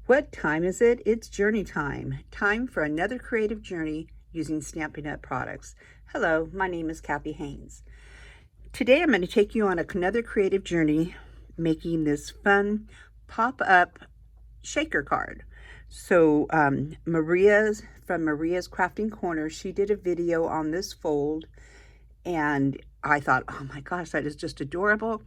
What time is it? It's journey time. Time for another creative journey using Stampin' Up! Products. Hello, my name is Kathy Haynes. Today I'm going to take you on another creative journey making this fun pop-up shaker card. So Maria's Crafting Corner, she did a video on this fold, and I thought, oh my gosh, that is just adorable.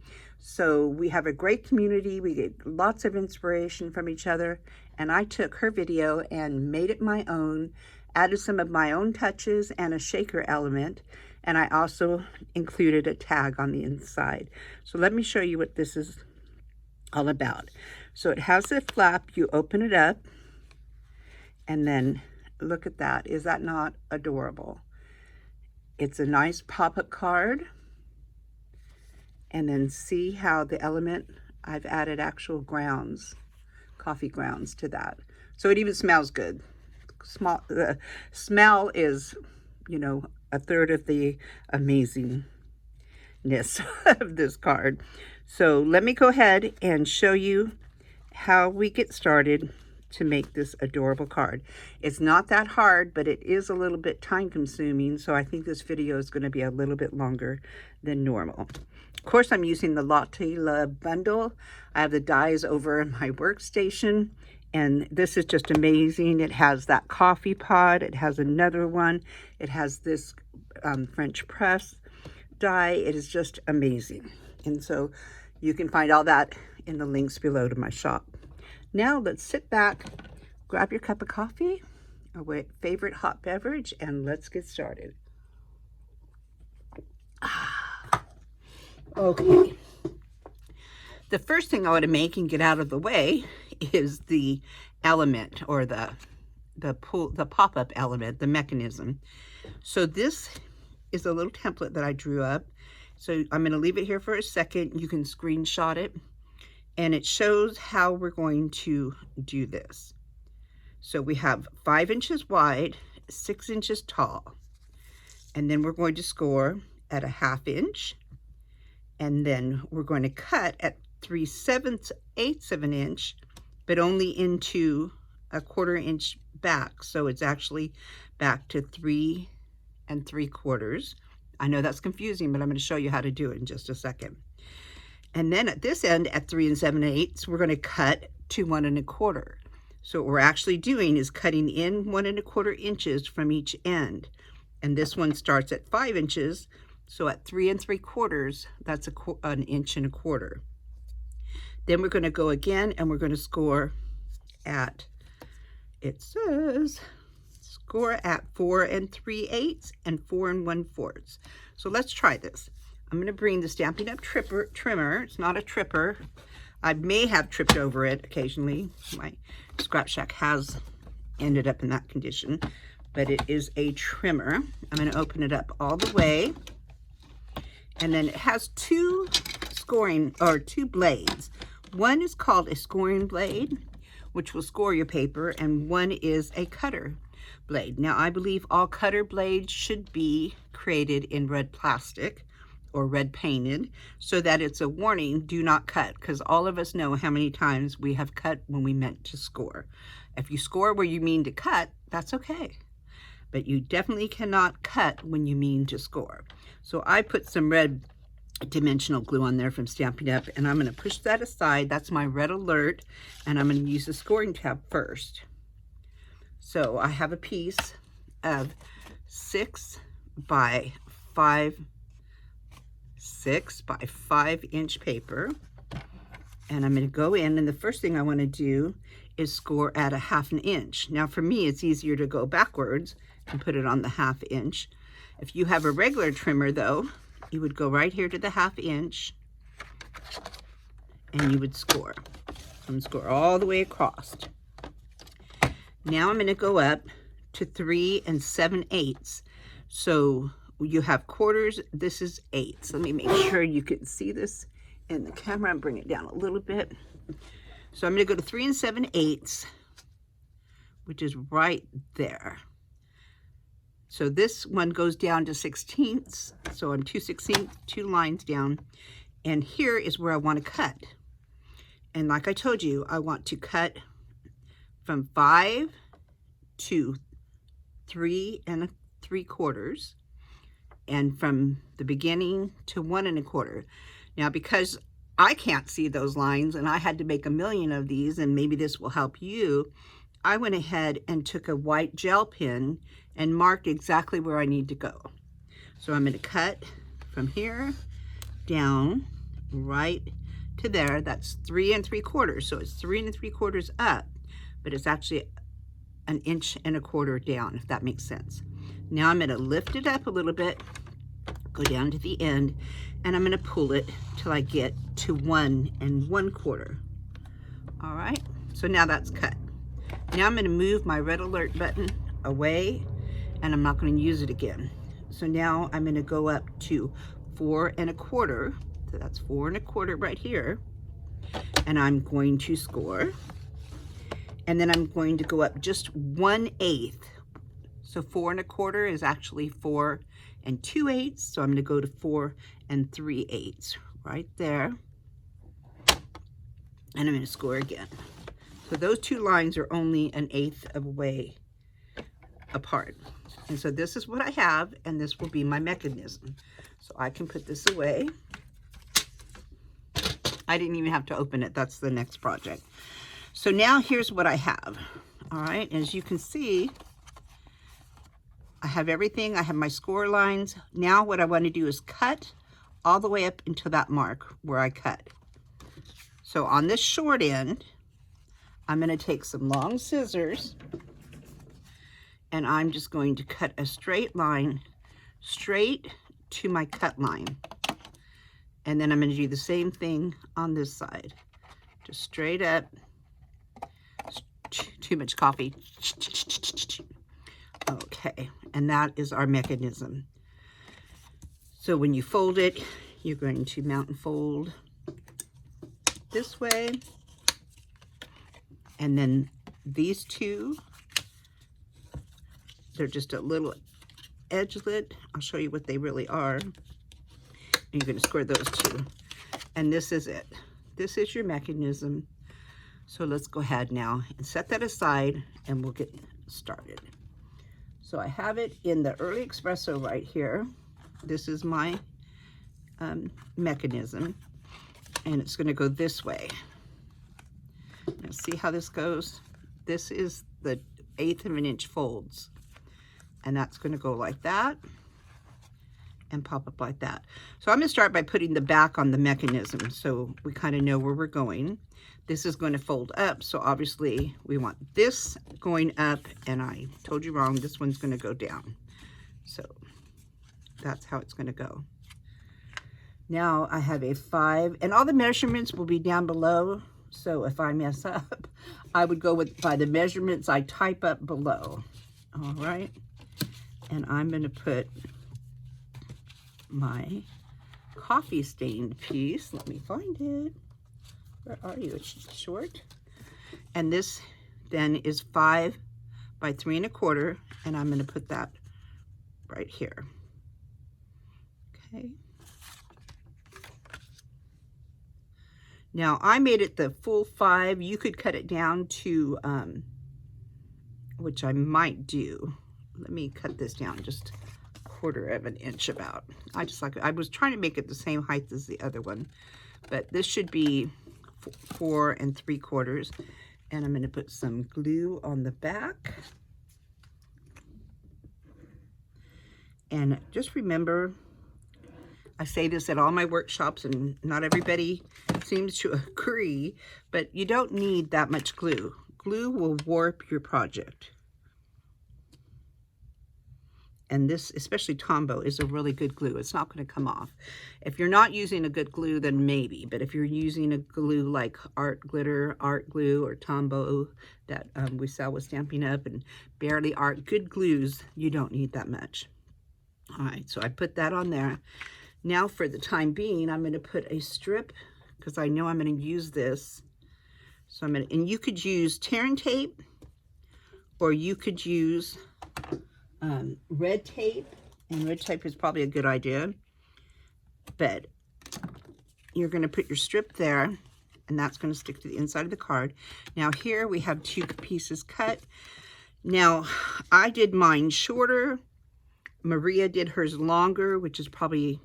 So we have a great community. We get lots of inspiration from each other. And I took her video and made it my own, added some of my own touches and a shaker element. And I also included a tag on the inside. So let me show you what this is all about. So it has a flap. You open it up. And then look at that. Is that not adorable? It's a nice pop-up card. And then see how the element, I've added actual grounds, coffee grounds to that. So it even smells good. The smell is, you know, a third of the amazingness of this card. So let me go ahead and show you how we get started to make this adorable card. It's not that hard, but it is a little bit time consuming, so I think this video is going to be a little bit longer than normal. Of course, I'm using the Latte bundle. I have the dies over in my workstation, and this is just amazing. It has that coffee pod. It has another one. It has this French press die. It is just amazing. And so you can find all that in the links below to my shop. Now let's sit back, grab your cup of coffee, or favorite hot beverage, and let's get started. Okay. The first thing I want to make and get out of the way is the element, or the pop-up element, the mechanism. So this is a little template that I drew up. So I'm going to leave it here for a second. You can screenshot it. And it shows how we're going to do this. So we have 5 inches wide, 6 inches tall. And then we're going to score at a 1/2 inch. And then we're going to cut at 3/7/8 of an inch, but only into a 1/4 inch back. So it's actually back to 3 3/4. I know that's confusing, but I'm going to show you how to do it in just a second. And then at this end, at 3 7/8, we're going to cut to 1 1/4. So what we're actually doing is cutting in 1 1/4 inches from each end. And this one starts at 5 inches. So at 3 3/4, that's an inch and a quarter. Then we're going to go again, and we're going to score at, it says, score at 4 3/8 and 4 1/4. So let's try this. I'm going to bring the Stampin' Up! Trimmer. It's not a tripper. I may have tripped over it occasionally. My scrap shack has ended up in that condition, but it is a trimmer. I'm going to open it up all the way. And then it has two blades. One is called a scoring blade, which will score your paper, and one is a cutter blade. Now, I believe all cutter blades should be created in red plastic or red painted, so that it's a warning, do not cut, because all of us know how many times we have cut when we meant to score. If you score where you mean to cut, that's okay, but you definitely cannot cut when you mean to score. So I put some red dimensional glue on there from Stampin' Up!, and I'm going to push that aside. That's my red alert, and I'm going to use the scoring tab first. So I have a piece of 6 by 5 inch paper, and I'm going to go in, and the first thing I want to do is score at a 1/2 inch. Now for me, it's easier to go backwards and put it on the 1/2 inch. If you have a regular trimmer though, you would go right here to the 1/2 inch, and you would score. And score all the way across. Now I'm going to go up to 3 7/8. So you have quarters, this is 8. So let me make sure you can see this in the camera and bring it down a little bit. So I'm going to go to 3 7/8, which is right there. So this one goes down to 1/16. So I'm 2/16, 2 lines down. And here is where I want to cut. And like I told you, I want to cut from 5 to 3 3/4, and from the beginning to 1 1/4. Now, because I can't see those lines and I had to make a million of these, and maybe this will help you, I went ahead and took a white gel pen and marked exactly where I need to go. So I'm going to cut from here down right to there. That's 3 3/4. So it's 3 3/4 up, but it's actually 1 1/4 inches down, if that makes sense. Now I'm going to lift it up a little bit, go down to the end, and I'm going to pull it till I get to 1 1/4. All right, so now that's cut. Now I'm going to move my red alert button away, and I'm not going to use it again. So now I'm going to go up to 4 1/4. So that's 4 1/4 right here, and I'm going to score. And then I'm going to go up just 1/8. So 4 1/4 is actually 4 2/8. So I'm going to go to 4 3/8 right there. And I'm going to score again. So those two lines are only 1/8 of a way apart. And so this is what I have, and this will be my mechanism. So I can put this away. I didn't even have to open it. That's the next project. So now here's what I have. All right, as you can see, I have everything. I have my score lines. Now what I want to do is cut all the way up into that mark where I cut. So on this short end, I'm going to take some long scissors, and I'm just going to cut a straight line straight to my cut line. And then I'm going to do the same thing on this side. Just straight up. Too much coffee. Okay, and that is our mechanism. So when you fold it, you're going to mount and fold this way. And then these two, they're just a little edgelet. I'll show you what they really are. And you're going to score those two. And this is it. This is your mechanism. So let's go ahead now and set that aside, and we'll get started. So I have it in the early Expresso right here. This is my mechanism, and it's going to go this way. Now see how this goes? This is the 1/8 of an inch folds, and that's going to go like that and pop up like that. So I'm going to start by putting the back on the mechanism so we kind of know where we're going. This is going to fold up, so obviously we want this going up, and I told you wrong, this one's going to go down. So that's how it's going to go. Now I have a 5, and all the measurements will be down below, so if I mess up, I would go by the measurements I type up below. All right, and I'm going to put my coffee stained piece. Let me find it. Where are you? It's short. And this then is 5 by 3 1/4, and I'm going to put that right here. Okay. Now I made it the full 5. You could cut it down to, which I might do. Let me cut this down just 1/4 of an inch about. I was trying to make it the same height as the other one, but this should be 4 3/4. And I'm going to put some glue on the back. And just remember, I say this at all my workshops, and not everybody seems to agree, but you don't need that much glue. Glue will warp your project. And this, especially Tombow, is a really good glue. It's not going to come off. If you're not using a good glue, then maybe. But if you're using a glue like Art Glitter, Art Glue, or Tombow that we sell with Stampin' Up, and Barely Art, good glues, you don't need that much. All right, so I put that on there. Now for the time being, I'm going to put a strip, because I know I'm going to use this. So I'm going to, and you could use tearing tape, or you could use red tape, and red tape is probably a good idea. But you're going to put your strip there, and and that's going to stick to the inside of the card. Now here we have 2 pieces cut. Now I did mine shorter. Maria did hers longer, which is probably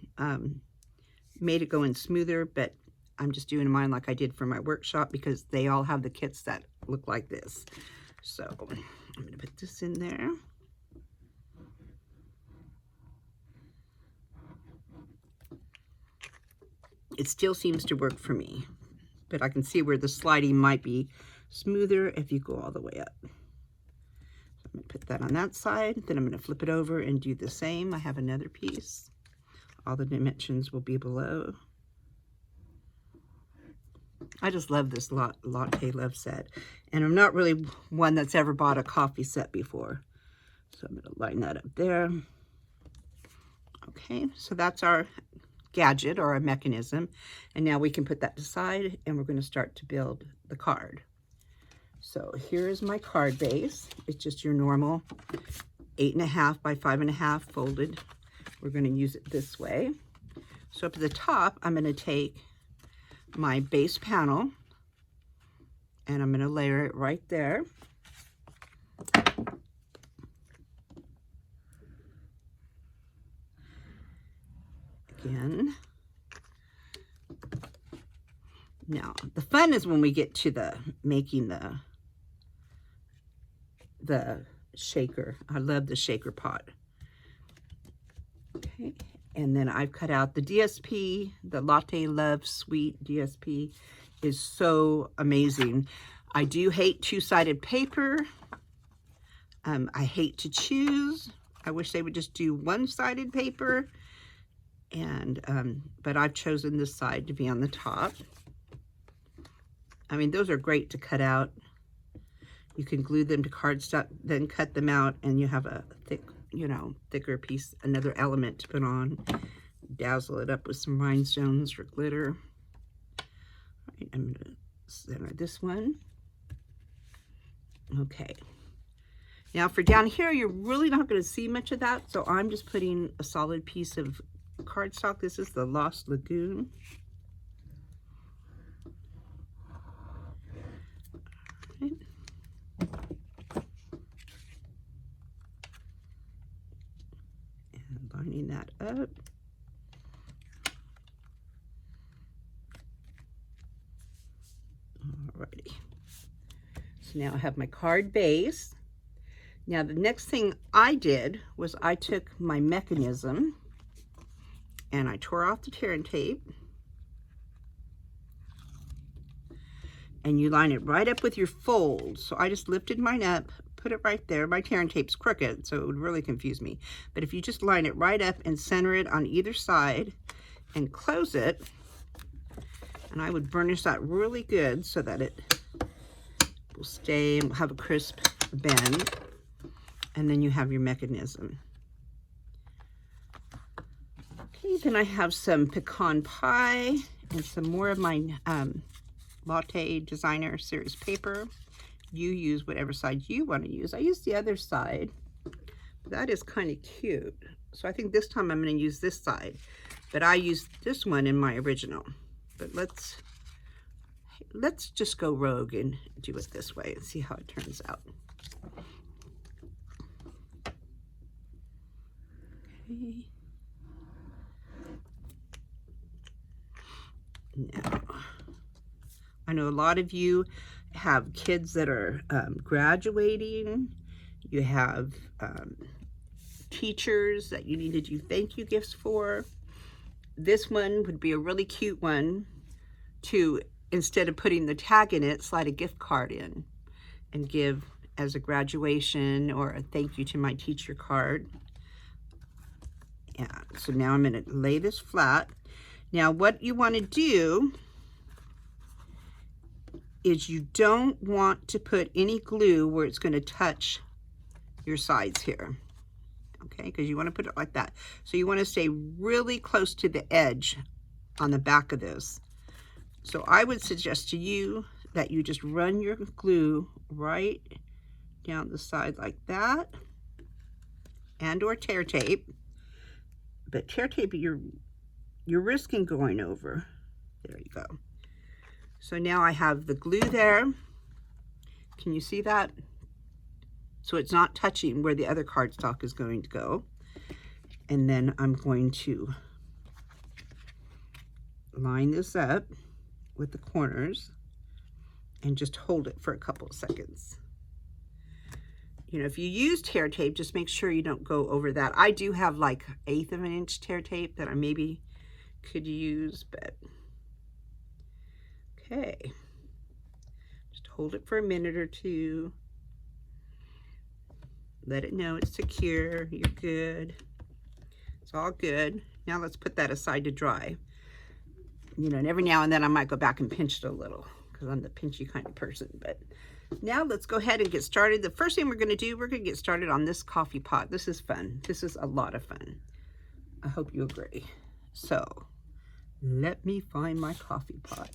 made it go in smoother, but I'm just doing mine like I did for my workshop because they all have the kits that look like this. So I'm going to put this in there. It still seems to work for me, but I can see where the sliding might be smoother if you go all the way up. So I'm going to put that on that side, then I'm going to flip it over and do the same. I have another piece. All the dimensions will be below. I just love this Latte Love set, and I'm not really one that's ever bought a coffee set before. So I'm going to line that up there. Okay, so that's our gadget or a mechanism, and now we can put that aside and we're going to start to build the card. So here is my card base. It's just your normal 8.5 by 5.5 folded. We're going to use it this way. So up at the top I'm going to take my base panel and I'm going to layer it right there. Again. Now, the fun is when we get to the making the shaker. I love the shaker pot. Okay, and then I've cut out the DSP, the Latte Love Sweet DSP is so amazing. I do hate two-sided paper. I hate to choose. I wish they would just do one-sided paper. And but I've chosen this side to be on the top. I mean, those are great to cut out. You can glue them to cardstock, then cut them out, and you have a thick, thicker piece, another element to put on. Dazzle it up with some rhinestones or glitter. All right, I'm going to center this one. Okay. Now for down here, you're really not going to see much of that, so I'm just putting a solid piece of cardstock. This is the Lost Lagoon. Right. And lining that up. Alrighty. So now I have my card base. Now the next thing I did was I took my mechanism and I tore off the tearing tape, and you line it right up with your fold. So I just lifted mine up, put it right there. My tearing tape's crooked, so it would really confuse me. But if you just line it right up and center it on either side and close it, and I would burnish that really good so that it will stay and have a crisp bend, and then you have your mechanism. Okay, then I have some Pecan Pie and some more of my Latte Designer Series paper. You use whatever side you want to use. I use the other side. That is kind of cute. So I think this time I'm going to use this side. But I used this one in my original. But let's just go rogue and do it this way and see how it turns out. Okay. Now, I know a lot of you have kids that are graduating. You have teachers that you need to do thank you gifts for. This one would be a really cute one to, instead of putting the tag in it, slide a gift card in and give as a graduation or a thank you to my teacher card. Yeah, so now I'm going to lay this flat. Now what you want to do is you don't want to put any glue where it's going to touch your sides here, okay, because you want to put it like that. So you want to stay really close to the edge on the back of this. So I would suggest to you that you just run your glue right down the side like that, and or tear tape. But tear tape, you're risking going over. There you go. So now I have the glue there. Can you see that? So it's not touching where the other cardstock is going to go. And then I'm going to line this up with the corners and just hold it for a couple of seconds. You know, if you use tear tape, just make sure you don't go over that. I do have like 1/8 of an inch tear tape that I maybe could use, but okay. Just hold it for a minute or two. Let it know it's secure, you're good. It's all good. Now let's put that aside to dry. You know, and every now and then I might go back and pinch it a little because I'm the pinchy kind of person, but now let's go ahead and get started. The first thing we're going to do, we're going to get started on this coffee pot. This is fun. This is a lot of fun. I hope you agree. So let me find my coffee pot.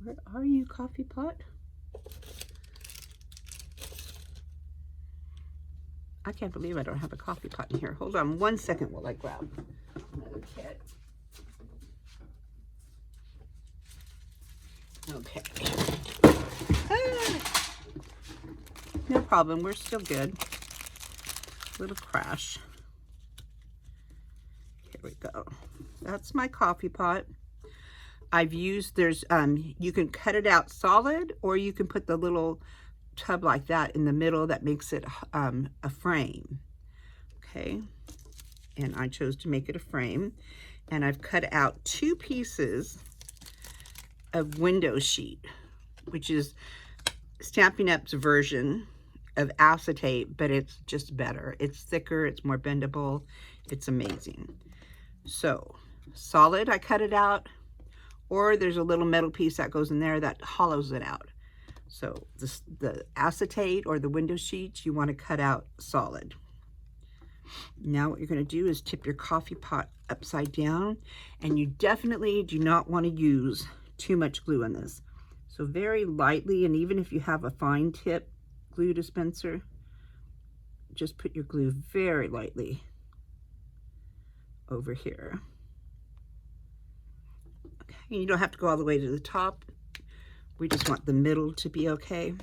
Where are you, coffee pot? I can't believe I don't have a coffee pot in here. Hold on 1 second while I grab another kit. Okay. No problem, we're still good. Little crash. Here we go. That's my coffee pot. I've used, there's, you can cut it out solid, or you can put the little tub like that in the middle that makes it a frame. Okay. And I chose to make it a frame. And I've cut out 2 pieces of window sheet, which is Stampin' Up's version of acetate, but it's just better. It's thicker, it's more bendable, it's amazing. So solid, I cut it out, or there's a little metal piece that goes in there that hollows it out. So the acetate or the window sheets, you want to cut out solid. Now what you're going to do is tip your coffee pot upside down, and you definitely do not want to use too much glue in this. So very lightly, and even if you have a fine tip glue dispenser, just put your glue very lightly over here. Okay, you don't have to go all the way to the top. We just want the middle to be okay.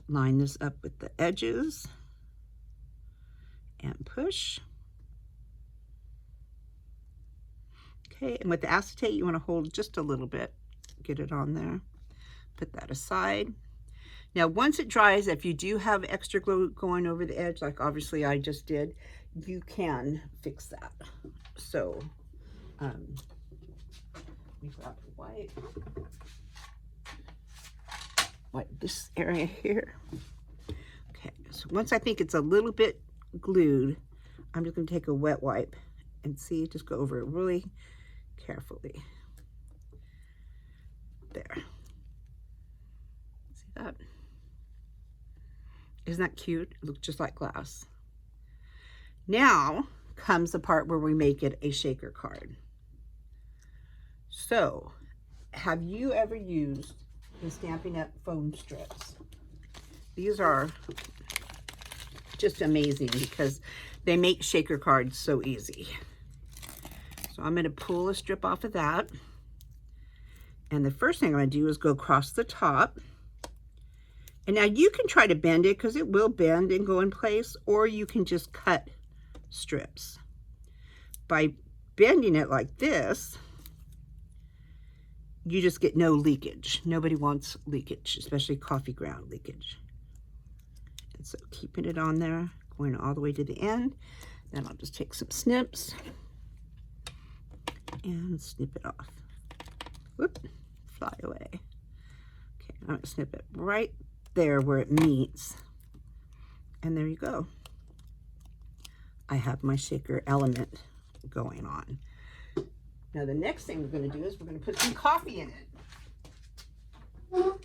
Line this up with the edges and push. Okay, and with the acetate, you want to hold just a little bit. Get it on there. Put that aside. Now, once it dries, if you do have extra glue going over the edge, like obviously I just did, you can fix that. So, let me grab the white. Wipe this area here. Okay, so once I think it's a little bit glued, I'm just going to take a wet wipe and see, just go over it really carefully. There. See that? Isn't that cute? It looks just like glass. Now comes the part where we make it a shaker card. So, have you ever used the Stampin' Up foam strips? These are just amazing because they make shaker cards so easy. So I'm going to pull a strip off of that. And the first thing I'm going to do is go across the top. And now you can try to bend it because it will bend and go in place, or you can just cut strips. By bending it like this, you just get no leakage. Nobody wants leakage, especially coffee ground leakage. And so keeping it on there, going all the way to the end. Then I'll just take some snips and snip it off. Whoop, fly away. Okay, I'm gonna snip it right there where it meets. And there you go. I have my shaker element going on. Now the next thing we're going to do is we're going to put some coffee in it.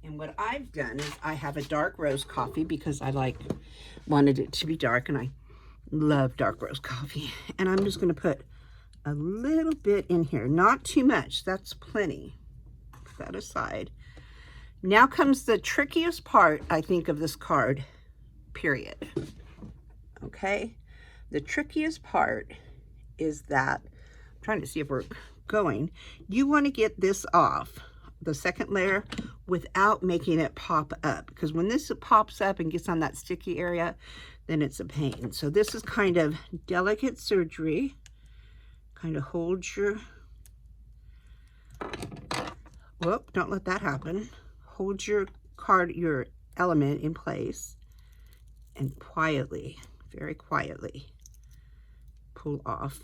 And what I've done is I have a dark roast coffee because I wanted it to be dark, and I love dark roast coffee. And I'm just going to put a little bit in here, not too much. That's plenty. Put that aside. Now comes the trickiest part, I think, of this card, period. Okay? The trickiest part is that, I'm trying to see if we're going, you want to get this off, the second layer, without making it pop up, because when this pops up and gets on that sticky area, then it's a pain. So this is kind of delicate surgery. Kind of hold your, whoop, don't let that happen. Hold your element in place and quietly, very quietly, pull off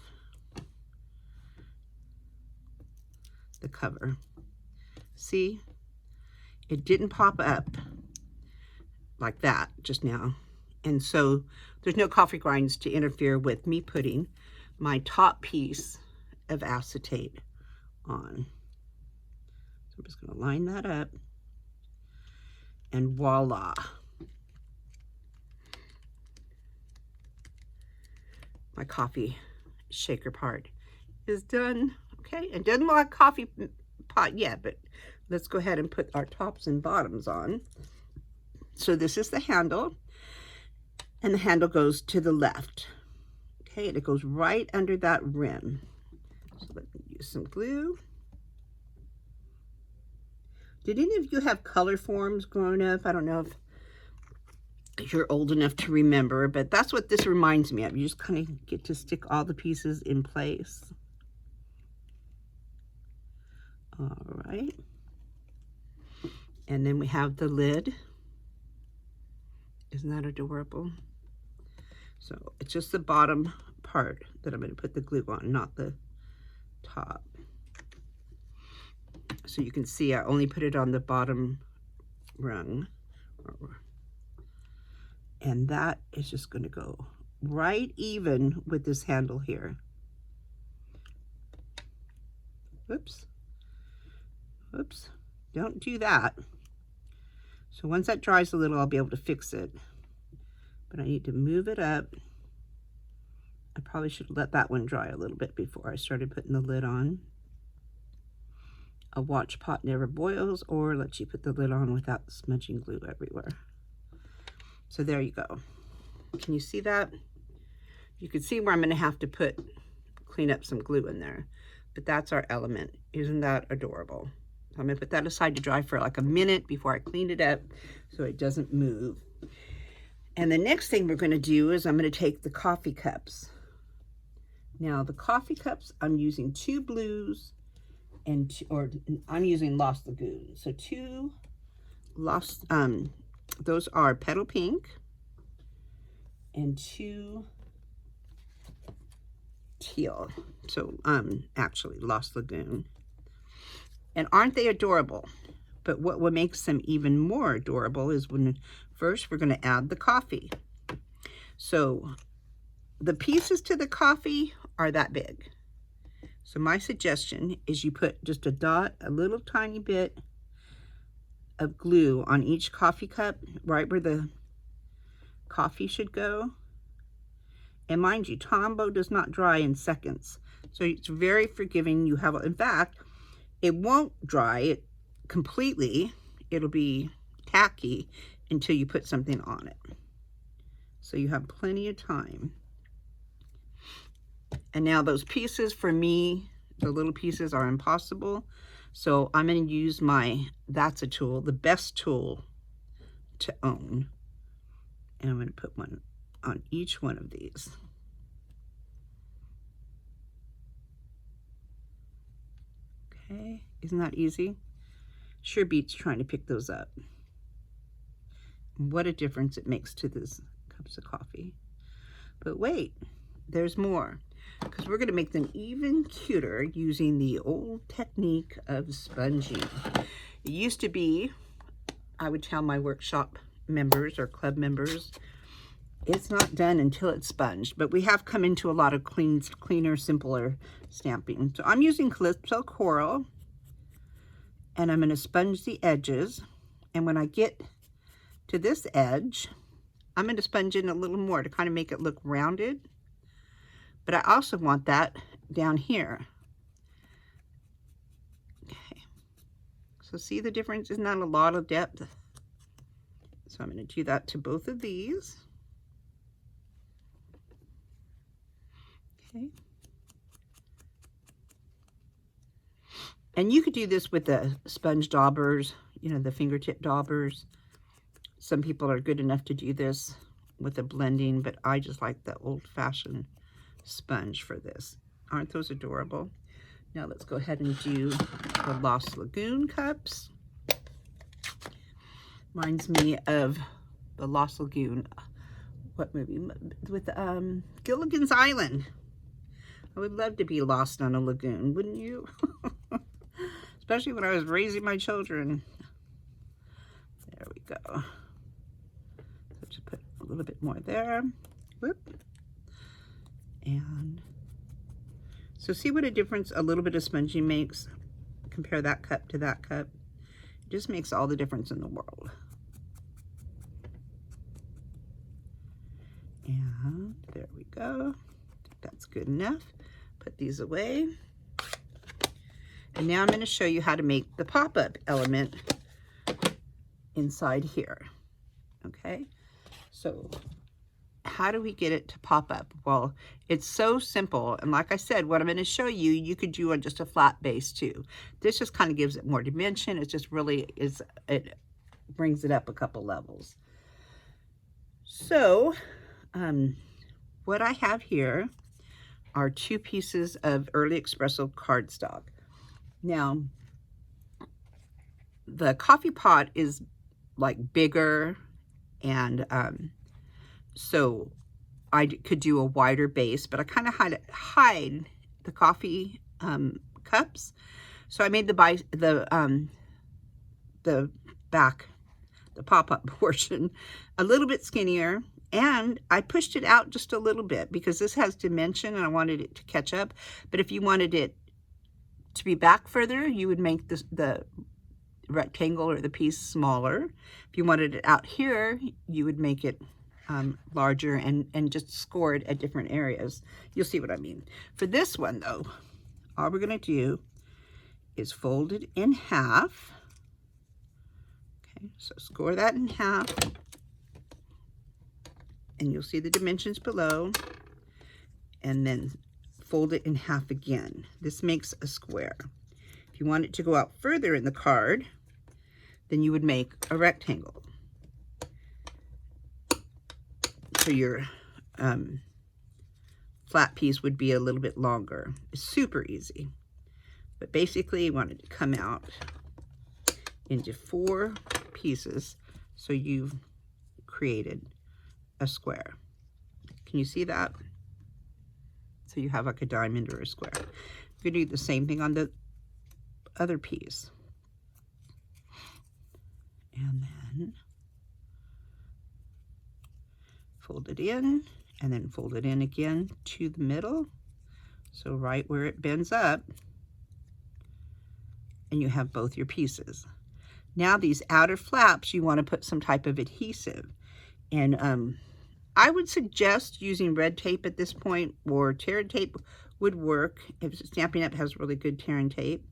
the cover. See, it didn't pop up like that just now. And so there's no coffee grinds to interfere with me putting my top piece of acetate on. So I'm just going to line that up, and voila. My coffee shaker part is done. Okay, it doesn't look like coffee pot yet, but let's go ahead and put our tops and bottoms on. So this is the handle, and the handle goes to the left. Okay, and it goes right under that rim. So let me use some glue. Did any of you have color forms growing up? I don't know if you're old enough to remember, but that's what this reminds me of. You just kind of get to stick all the pieces in place. All right. And then we have the lid. Isn't that adorable? So it's just the bottom part that I'm going to put the glue on, not the top. So you can see I only put it on the bottom rung. And that is just going to go right even with this handle here. Whoops. Whoops. Don't do that. So once that dries a little, I'll be able to fix it. But I need to move it up. I probably should let that one dry a little bit before I started putting the lid on. A watch pot never boils, or lets you put the lid on without smudging glue everywhere. So there you go. Can you see that? You can see where I'm going to have to clean up some glue in there. But that's our element. Isn't that adorable? So I'm going to put that aside to dry for like a minute before I clean it up so it doesn't move. And the next thing we're going to do is I'm going to take the coffee cups. Now the coffee cups, I'm using 2 blues, I'm using Lost Lagoon. So 2 Lost, those are Petal Pink, and 2 teal. So actually Lost Lagoon. And aren't they adorable? But what makes them even more adorable is when first we're going to add the coffee. So the pieces to the coffee are that big. So my suggestion is you put just a dot, a little tiny bit of glue on each coffee cup, right where the coffee should go. And mind you, Tombow does not dry in seconds. So it's very forgiving. You have, in fact, it won't dry it completely. It'll be tacky until you put something on it. So you have plenty of time. And now those pieces, for me, the little pieces are impossible. So I'm going to use that's a tool, the best tool to own. And I'm going to put one on each one of these. Okay, isn't that easy? Sure beats trying to pick those up. What a difference it makes to these cups of coffee. But wait, there's more. Because we're going to make them even cuter using the old technique of sponging. It used to be, I would tell my workshop members or club members, it's not done until it's sponged. But we have come into a lot of cleaner, simpler stamping. So I'm using Calypso Coral, and I'm going to sponge the edges. And when I get to this edge, I'm going to sponge in a little more to kind of make it look rounded. But I also want that down here. Okay. So see the difference? Isn't that a lot of depth? So I'm going to do that to both of these. Okay. And you could do this with the sponge daubers, you know, the fingertip daubers. Some people are good enough to do this with the blending, but I just like the old-fashioned sponge for this. Aren't those adorable? Now let's go ahead and do the Lost Lagoon cups. Reminds me of the Lost Lagoon. What movie? With Gilligan's Island. I would love to be lost on a lagoon, wouldn't you? Especially when I was raising my children. There we go. So just put a little bit more there. Whoop. And so see what a difference a little bit of sponging makes? Compare that cup to that cup. It just makes all the difference in the world. And there we go. That's good enough. Put these away. And now I'm going to show you how to make the pop-up element inside here. Okay, so how do we get it to pop up? Well, it's so simple. And like I said, what I'm going to show you, you could do on just a flat base too. This just kind of gives it more dimension. It just really is, it brings it up a couple levels. So what I have here are 2 pieces of early Expresso cardstock. Now, the coffee pot is like bigger, and so I could do a wider base, but I kind of hide the coffee cups. So I made the back, the pop-up portion, a little bit skinnier, and I pushed it out just a little bit because this has dimension and I wanted it to catch up. But if you wanted it to be back further, you would make the rectangle or the piece smaller. If you wanted it out here, you would make it larger and just score it at different areas. You'll see what I mean. For this one though, all we're going to do is fold it in half. Okay, so score that in half, and you'll see the dimensions below, and then fold it in half again. This makes a square. If you want it to go out further in the card, then you would make a rectangle. So your flat piece would be a little bit longer. It's super easy. But basically you want it to come out into 4 pieces, so you've created a square. Can you see that? So you have like a diamond or a square. You can do the same thing on the other piece. And then fold it in, and then fold it in again to the middle. So right where it bends up, and you have both your pieces. Now these outer flaps, you want to put some type of adhesive. And I would suggest using red tape at this point, or tear and tape would work if Stampin' Up! Has really good tear and tape.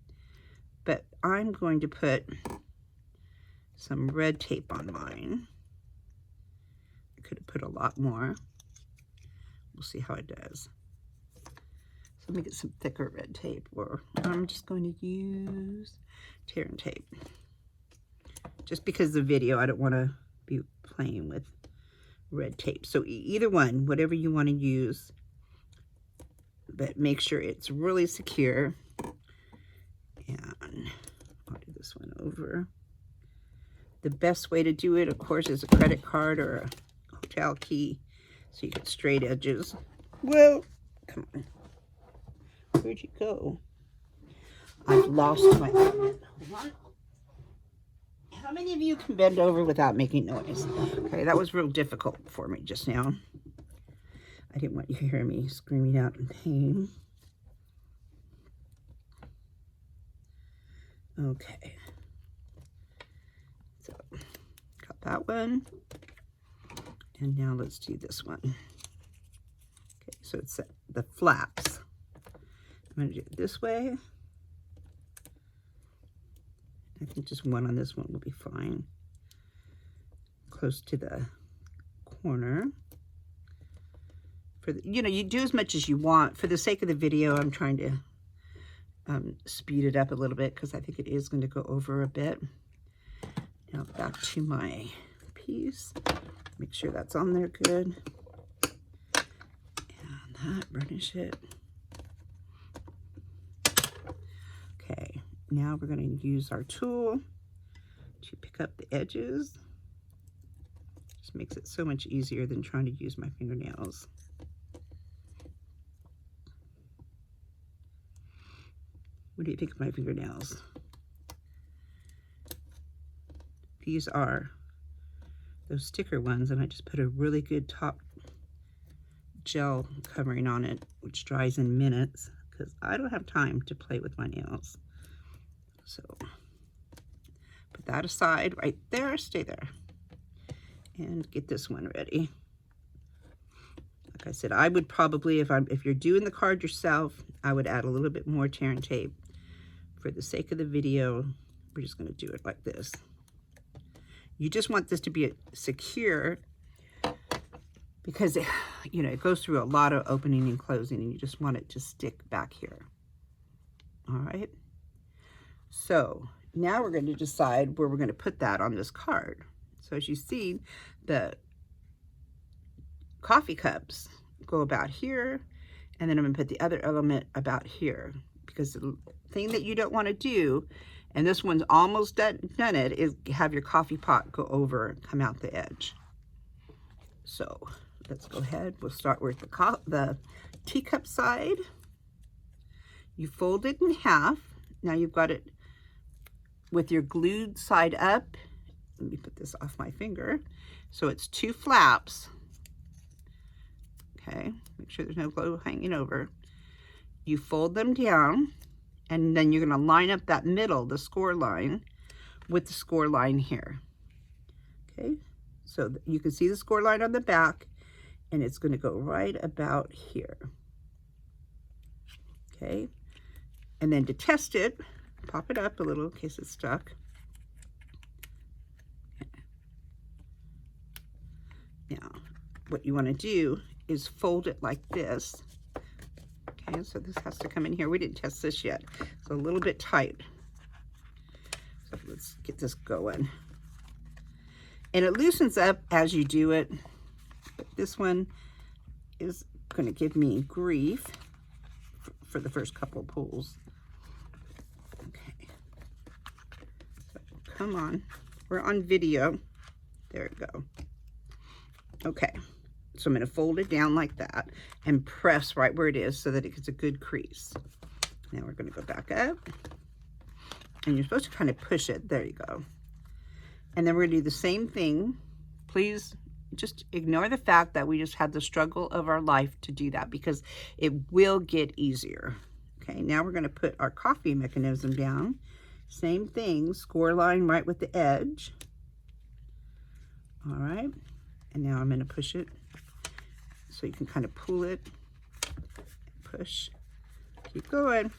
But I'm going to put some red tape on mine. I could have put a lot more. We'll see how it does. So let me get some thicker red tape, or I'm just going to use tear and tape. Just because of the video, I don't want to be playing with red tape. So either one, whatever you want to use, but make sure it's really secure. And I'll do this one over. The best way to do it, of course, is a credit card or a hotel key, so you get straight edges. Well, come on. Where'd you go? I've lost my element. Hold on. How many of you can bend over without making noise? Okay, that was real difficult for me just now. I didn't want you to hear me screaming out in pain. Okay. So, got that one. And now let's do this one. Okay, so it's the flaps. I'm going to do it this way. I think just one on this one will be fine. Close to the corner. For the, you know, you do as much as you want. For the sake of the video, I'm trying to speed it up a little bit because I think it is going to go over a bit. Now back to my piece. Make sure that's on there good. And that, burnish it. Okay, now we're going to use our tool to pick up the edges. Just makes it so much easier than trying to use my fingernails. What do you think of my fingernails? These are those sticker ones, and I just put a really good top gel covering on it, which dries in minutes because I don't have time to play with my nails. So put that aside right there, stay there, and get this one ready. Like I said, I would probably, if you're doing the card yourself, I would add a little bit more tear and tape. For the sake of the video, we're just going to do it like this. You just want this to be secure because you know, it goes through a lot of opening and closing, and you just want it to stick back here. All right. So now we're going to decide where we're going to put that on this card. So as you see, the coffee cups go about here, and then I'm going to put the other element about here, because the thing that you don't want to do, and this one's almost done it, is have your coffee pot go over, come out the edge. So let's go ahead. We'll start with the teacup side. You fold it in half. Now you've got it with your glued side up. Let me put this off my finger. So it's two flaps. Okay, make sure there's no glue hanging over. You fold them down, and then you're going to line up that middle, the score line, with the score line here. Okay, so you can see the score line on the back, and it's going to go right about here. Okay, and then to test it, pop it up a little in case it's stuck. Now, what you want to do is fold it like this. Okay, so this has to come in here. We didn't test this yet. It's a little bit tight. So let's get this going. And it loosens up as you do it. But this one is going to give me grief for the first couple of pulls. Okay. So, come on. We're on video. There we go. Okay. So I'm going to fold it down like that and press right where it is so that it gets a good crease. Now we're going to go back up, and you're supposed to kind of push it. There you go. And then we're going to do the same thing. Please just ignore the fact that we just had the struggle of our life to do that, because it will get easier. Okay, now we're going to put our coffee mechanism down. Same thing, score line right with the edge. All right, and now I'm going to push it. So you can kind of pull it, push, keep going.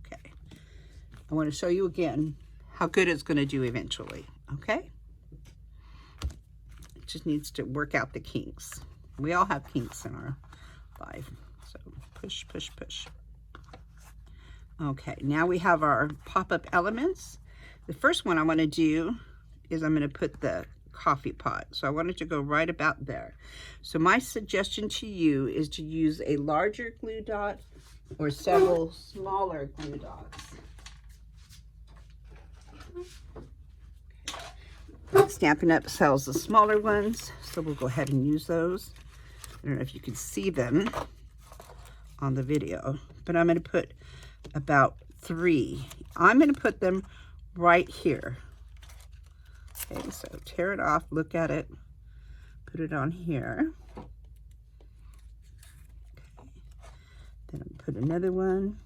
Okay, I want to show you again how good it's going to do eventually, okay? It just needs to work out the kinks. We all have kinks in our life, so push, push, push. Okay, now we have our pop-up elements. The first one I want to do is I'm going to put the coffee pot. So I want it to go right about there. So my suggestion to you is to use a larger glue dot or several smaller glue dots. Stampin' Up! Sells the smaller ones, so we'll go ahead and use those. I don't know if you can see them on the video, but I'm going to put about 3. I'm going to put them right here. Okay, so tear it off, look at it, put it on here. Okay. Then I'm put another one,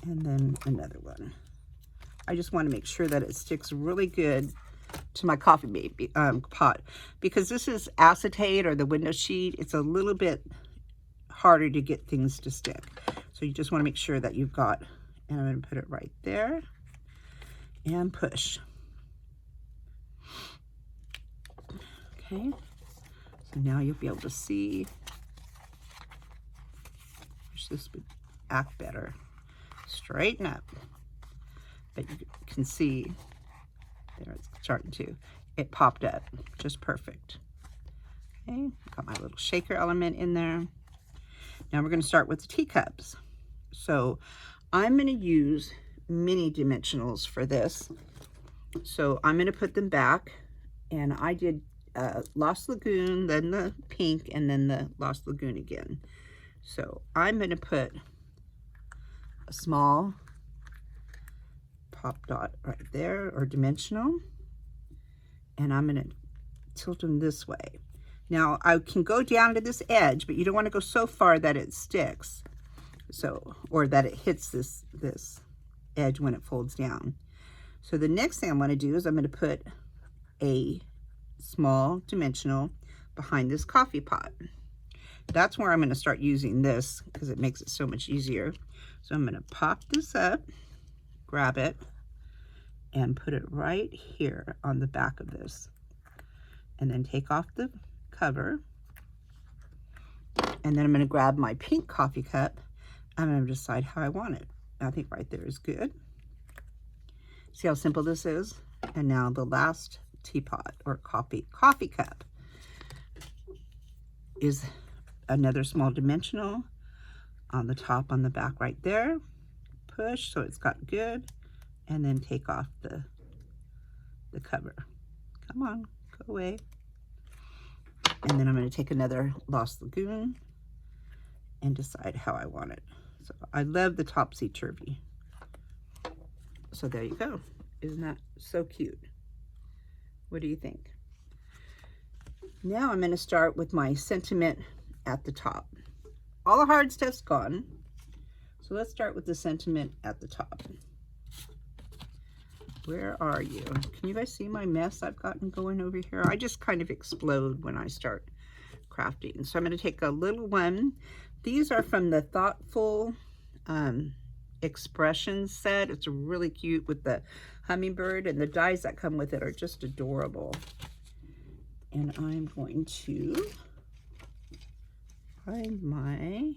and then another one. I just want to make sure that it sticks really good to my coffee pot, because this is acetate or the window sheet. It's a little bit harder to get things to stick. So you just want to make sure that you've got, and I'm going to put it right there and push. Okay, so now you'll be able to see. Wish this would act better. Straighten up. But you can see, there it's starting to, it popped up just perfect. Okay, got my little shaker element in there. Now we're going to start with the teacups. So I'm going to use mini dimensionals for this. So I'm going to put them back, and I did Lost Lagoon, then the pink, and then the Lost Lagoon again. So I'm going to put a small pop dot right there, or dimensional, and I'm going to tilt them this way. Now I can go down to this edge, but you don't want to go so far that it sticks, so, or that it hits this edge when it folds down. So the next thing I'm going to do is I'm going to put a small dimensional behind this coffee pot. That's where I'm going to start using this because it makes it so much easier. So I'm going to pop this up, grab it, and put it right here on the back of this. And then take off the cover. And then I'm going to grab my pink coffee cup. I'm going to decide how I want it. I think right there is good. See how simple this is? And now the last teapot or coffee cup is another small dimensional on the top, on the back right there. Push so it's got good, and then take off the cover. Come on, go away. And then I'm going to take another Lost Lagoon and decide how I want it. So I love the topsy-turvy. So there you go. Isn't that so cute? What do you think? Now I'm going to start with my sentiment at the top. All the hard stuff's gone. So let's start with the sentiment at the top. Where are you? Can you guys see my mess I've gotten going over here? I just kind of explode when I start crafting. So I'm going to take a little one. These are from the Thoughtful Expressions set. It's really cute with the hummingbird, and the dies that come with it are just adorable. And I'm going to find my,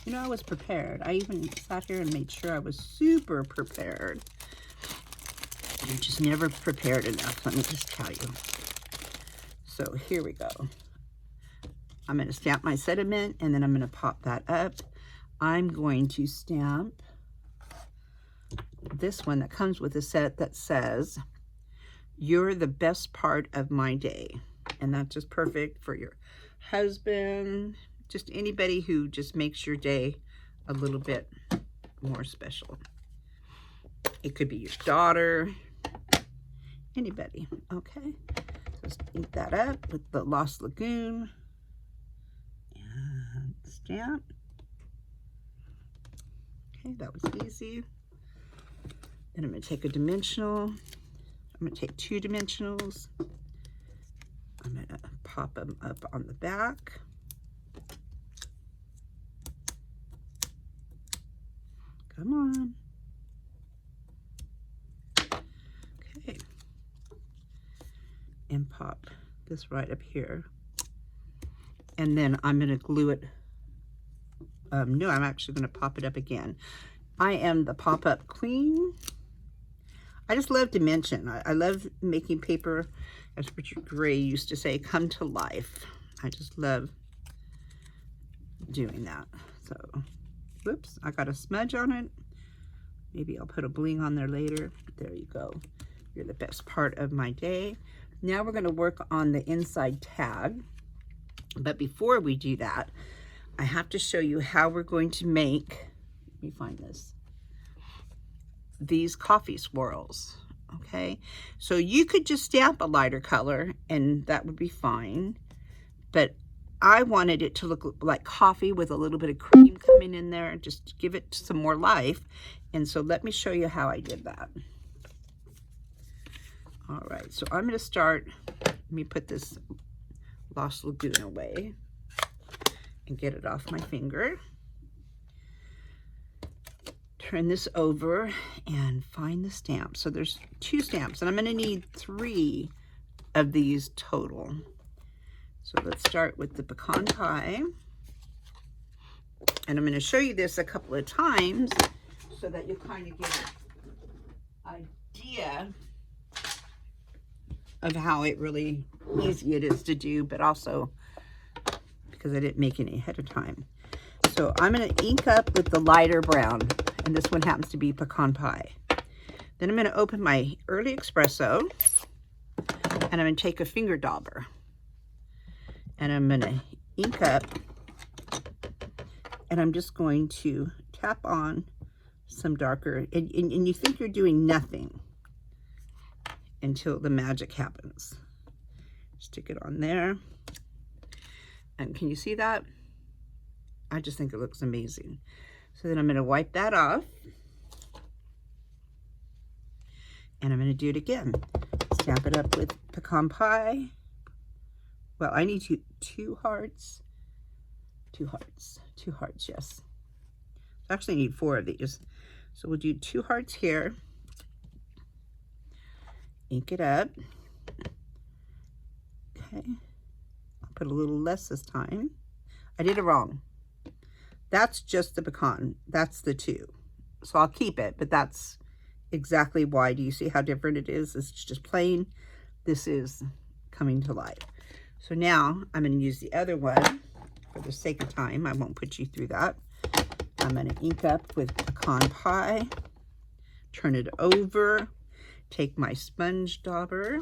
you know, I was prepared. I even sat here and made sure I was super prepared. I'm just never prepared enough, let me just tell you. So here we go. I'm going to stamp my sentiment, and then I'm going to pop that up. I'm going to stamp this one that comes with a set that says, "You're the best part of my day." And that's just perfect for your husband, just anybody who just makes your day a little bit more special. It could be your daughter, anybody. Okay, just ink that up with the Lost Lagoon and stamp. Okay, that was easy. Then I'm going to take a dimensional. I'm going to take two dimensionals. I'm going to pop them up on the back. Come on. Okay. And pop this right up here. And then I'm going to glue it. No, I'm actually going to pop it up again. I am the pop-up queen. I just love dimension. I love making paper, as Richard Gray used to say, come to life. I just love doing that. So, whoops, I got a smudge on it. Maybe I'll put a bling on there later. There you go. You're the best part of my day. Now we're going to work on the inside tag. But before we do that, I have to show you how we're going to make, let me find this, these coffee swirls. Okay, so you could just stamp a lighter color and that would be fine, but I wanted it to look like coffee with a little bit of cream coming in there, just to give it some more life. And so let me show you how I did that. All right, so I'm going to start, let me put this Lost Lagoon away and get it off my finger. Turn this over and find the stamp. So there's two stamps, and I'm going to need 3 of these total. So let's start with the pecan pie. And I'm going to show you this a couple of times so that you kind of get an idea of how really easy it is to do, but also because I didn't make any ahead of time. So I'm going to ink up with the lighter brown, and this one happens to be pecan pie. Then I'm going to open my early espresso, and I'm going to take a finger dauber, and I'm going to ink up, and I'm just going to tap on some darker, and you think you're doing nothing until the magic happens. Stick it on there. And can you see that? I just think it looks amazing. So then I'm going to wipe that off. And I'm going to do it again. Stamp it up with pecan pie. Well, I need two hearts. Two hearts, yes. I actually need 4 of these. So we'll do 2 hearts here. Ink it up. Okay. I'll put a little less this time. I did it wrong. That's just the pecan. That's the 2. So I'll keep it, but that's exactly why. Do you see how different it is? It's just plain. This is coming to life. So now I'm going to use the other one for the sake of time. I won't put you through that. I'm going to ink up with pecan pie, turn it over, take my sponge dauber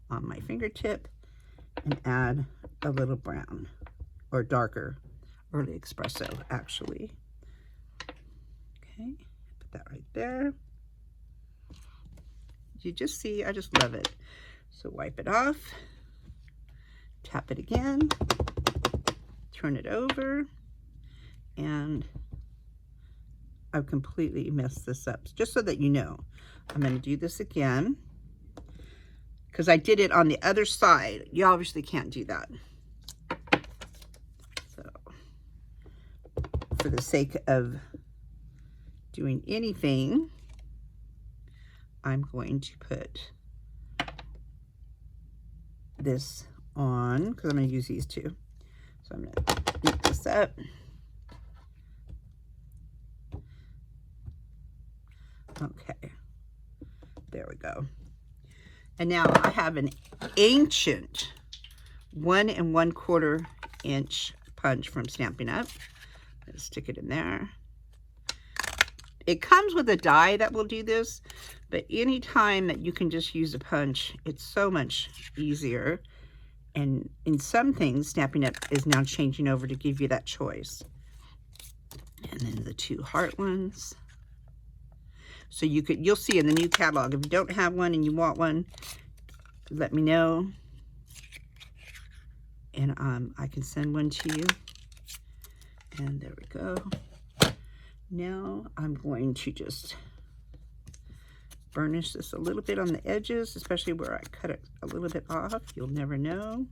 on my fingertip, and add a little brown, or darker, early espresso, actually. Okay, put that right there. You just see, I just love it. So wipe it off, tap it again, turn it over, and I've completely messed this up. Just so that you know, I'm going to do this again because I did it on the other side. You obviously can't do that. So for the sake of doing anything, I'm going to put this on because I'm going to use these 2. So I'm going to ink this up. Okay, there we go. And now I have an ancient 1 1/4 inch punch from Stampin' Up. Let's stick it in there. It comes with a die that will do this, but anytime that you can just use a punch, it's so much easier. And in some things, Stampin' Up is now changing over to give you that choice. And then the 2 heart ones. So you'll see in the new catalog. If you don't have one and you want one, let me know. And I can send one to you. And there we go. Now I'm going to just burnish this a little bit on the edges, especially where I cut it a little bit off. You'll never know.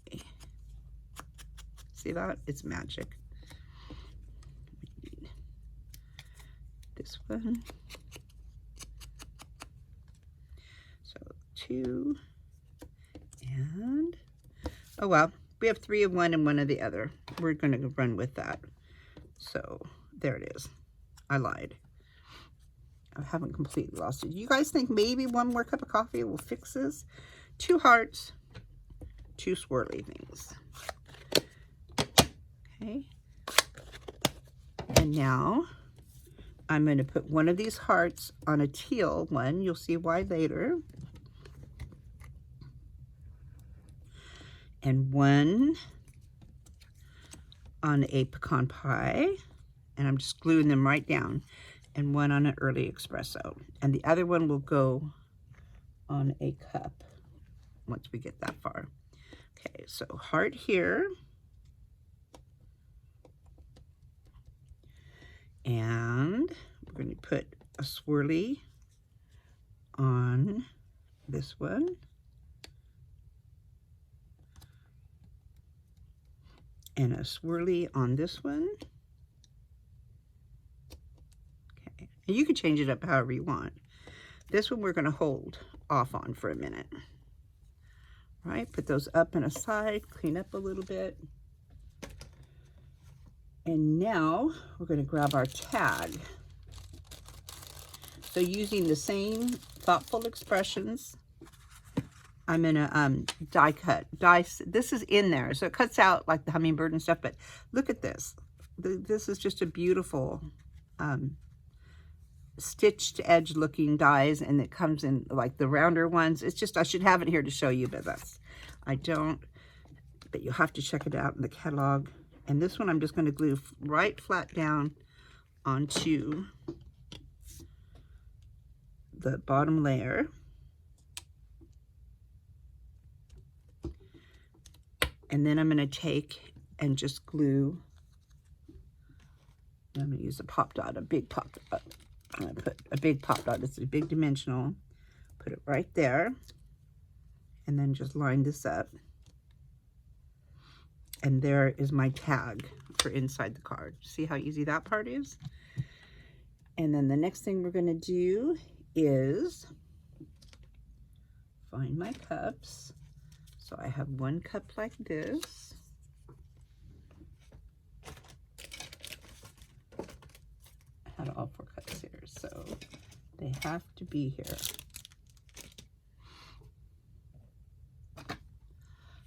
Okay. See that? It's magic. This one. So 2 and oh well, we have 3 of one and 1 of the other. We're going to run with that. So there it is. I lied. I haven't completely lost it. You guys think maybe 1 more cup of coffee will fix this? 2 hearts, 2 swirly things. Okay. And now I'm going to put one of these hearts on a teal one. You'll see why later. And 1 on a pecan pie. And I'm just gluing them right down. And 1 on an early espresso. And the other one will go on a cup once we get that far. Okay, so heart here. And we're going to put a swirly on this one. And a swirly on this one. Okay, and you can change it up however you want. This one we're going to hold off on for a minute. All right, put those up and aside, clean up a little bit. And now we're going to grab our tag. So using the same thoughtful expressions, I'm going to die cut. This is in there, so it cuts out like the hummingbird and stuff, but look at this. This is just a beautiful stitched edge looking dies, and it comes in like the rounder ones. It's just, I should have it here to show you, but I don't, but you'll have to check it out in the catalog. And this one I'm just going to glue right flat down onto the bottom layer. And then I'm going to take and just glue. I'm going to use a pop dot, a big pop dot. I'm going to put a big pop dot. It's a big dimensional. Put it right there. And then just line this up. And there is my tag for inside the card. See how easy that part is? And then the next thing we're going to do is find my cups. So I have one cup like this. I had all 4 cups here, so they have to be here.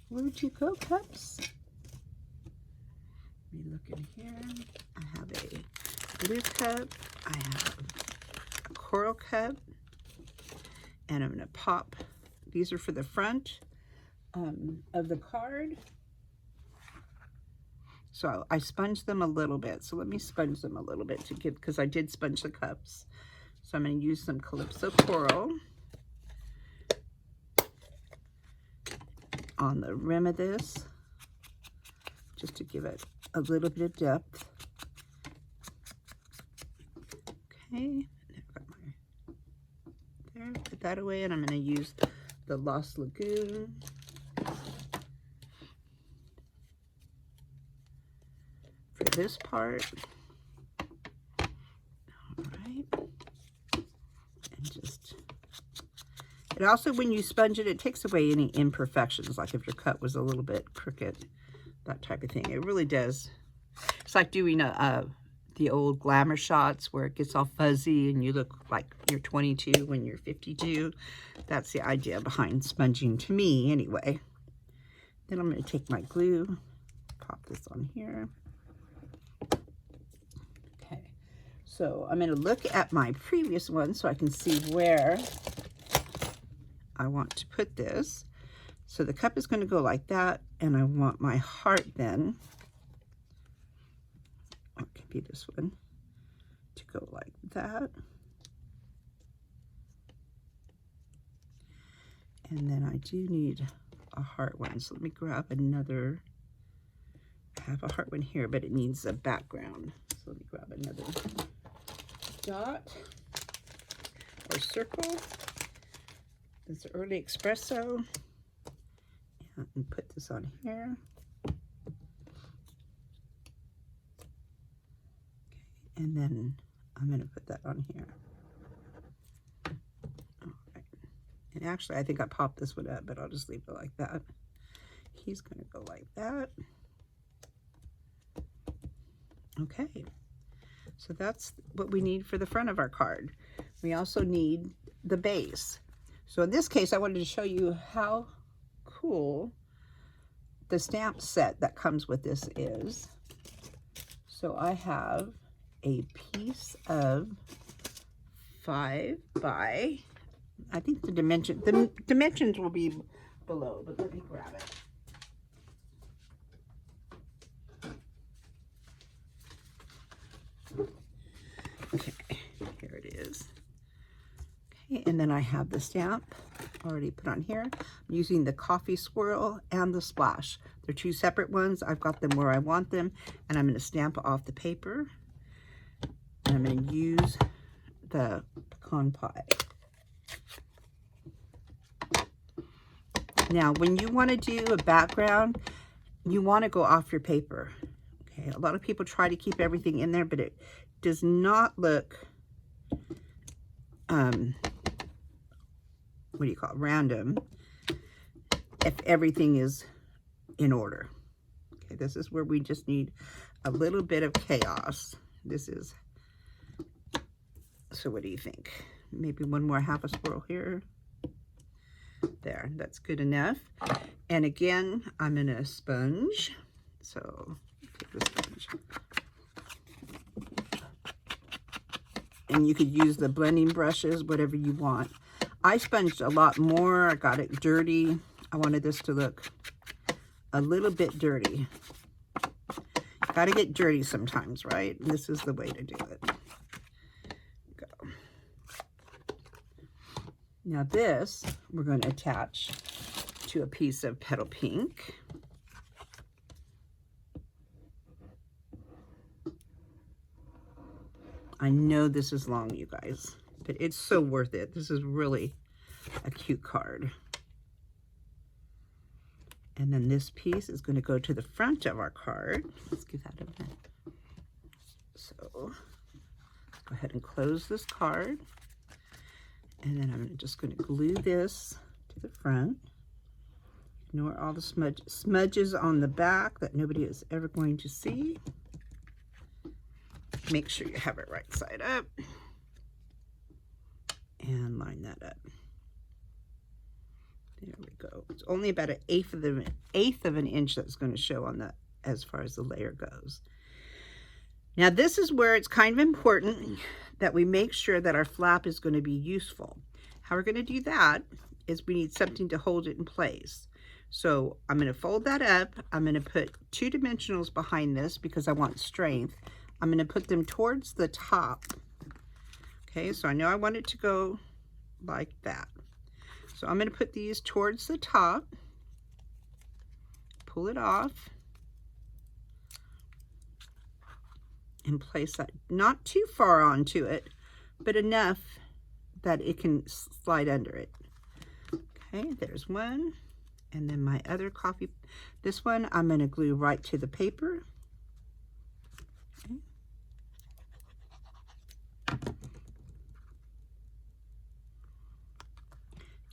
Where'd you go, cups? Let me look in here. I have a blue cup. I have a coral cup. And I'm going to pop. These are for the front of the card. So I sponged them a little bit. So let me sponge them a little bit to give, because I did sponge the cups. So I'm going to use some Calypso Coral on the rim of this, just to give it a little bit of depth. Okay, there, put that away, and I'm going to use the Lost Lagoon. For this part. All right. And just, it also, when you sponge it, it takes away any imperfections, like if your cut was a little bit crooked, that type of thing. It really does. It's like doing the old glamour shots where it gets all fuzzy and you look like you're 22 when you're 52. That's the idea behind sponging, to me anyway. Then I'm going to take my glue, pop this on here. Okay, so I'm going to look at my previous one so I can see where I want to put this. So the cup is going to go like that, and I want my heart then, it could be this one, to go like that. And then I do need a heart one, so let me grab another. I have a heart one here, but it needs a background. So let me grab another dot or circle. This early espresso. And put this on here. Okay, and then I'm going to put that on here. All right. And actually, I think I popped this one up, but I'll just leave it like that. He's going to go like that. Okay, so that's what we need for the front of our card. We also need the base. So in this case, I wanted to show you how cool the stamp set that comes with this is. So I have a piece of 5 by, I think the dimensions will be below, but let me grab it. Okay, here it is. Okay, and then I have the stamp already put on here. I'm using the coffee swirl and the splash. They're 2 separate ones. I've got them where I want them, and I'm going to stamp off the paper. And I'm going to use the Pecan Pie. Now, when you want to do a background, you want to go off your paper. Okay, a lot of people try to keep everything in there, but it does not look what do you call it, random, if everything is in order. Okay, this is where we just need a little bit of chaos. This is, so what do you think? Maybe one more half a swirl here. There, that's good enough. And again, I'm in a sponge. So take the sponge. And you could use the blending brushes, whatever you want. I sponged a lot more. I got it dirty. I wanted this to look a little bit dirty. Got to get dirty sometimes, right? This is the way to do it. Go. Now this, we're going to attach to a piece of Petal Pink. I know this is long, you guys, but it's so worth it. This is really a cute card. And then this piece is going to go to the front of our card. Let's give that a minute. So let's go ahead and close this card. And then I'm just going to glue this to the front. Ignore all the smudges on the back that nobody is ever going to see. Make sure you have it right side up. And line that up. There we go. It's only about an eighth of an inch that's going to show on that as far as the layer goes. Now this is where it's kind of important that we make sure that our flap is going to be useful. How we're going to do that is we need something to hold it in place. So I'm going to fold that up. I'm going to put 2 dimensionals behind this because I want strength. I'm going to put them towards the top. Okay, so I know I want it to go like that. So I'm going to put these towards the top, pull it off, and place that not too far onto it, but enough that it can slide under it. Okay, there's one. And then my other coffee, this one I'm going to glue right to the paper. Okay.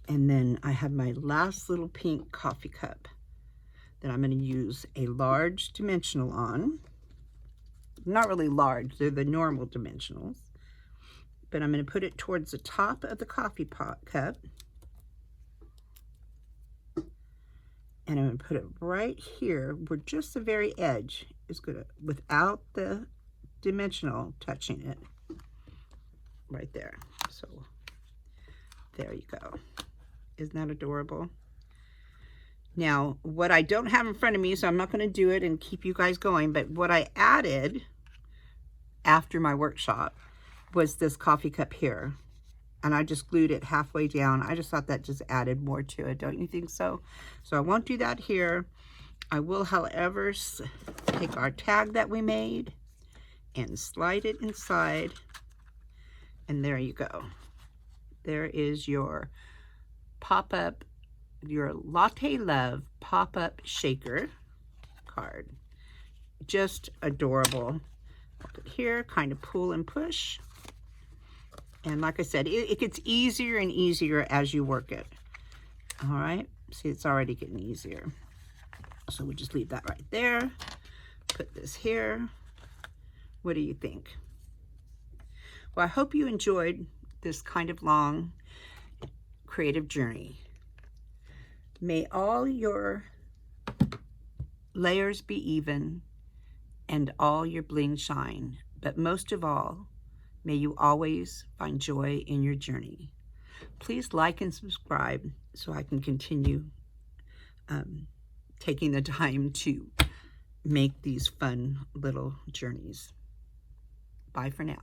And then I have my last little pink coffee cup that I'm going to use a large dimensional on. Not really large, they're the normal dimensionals. But I'm going to put it towards the top of the coffee pot cup. And I'm going to put it right here where just the very edge is going to, without the dimensional touching it. Right there. So there you go. Isn't that adorable? Now, what I don't have in front of me, so I'm not going to do it and keep you guys going, but what I added after my workshop was this coffee cup here. And I just glued it halfway down. I just thought that just added more to it. Don't you think so? So I won't do that here. I will, however, take our tag that we made and slide it inside. And there you go. There is your pop-up, your Latte Love pop-up shaker card. Just adorable. Put it here, kind of pull and push. And like I said, it gets easier and easier as you work it. All right, see, it's already getting easier. So we'll just leave that right there. Put this here. What do you think? Well, I hope you enjoyed this kind of long creative journey. May all your layers be even and all your bling shine, but most of all, may you always find joy in your journey. Please like and subscribe so I can continue taking the time to make these fun little journeys. Bye for now.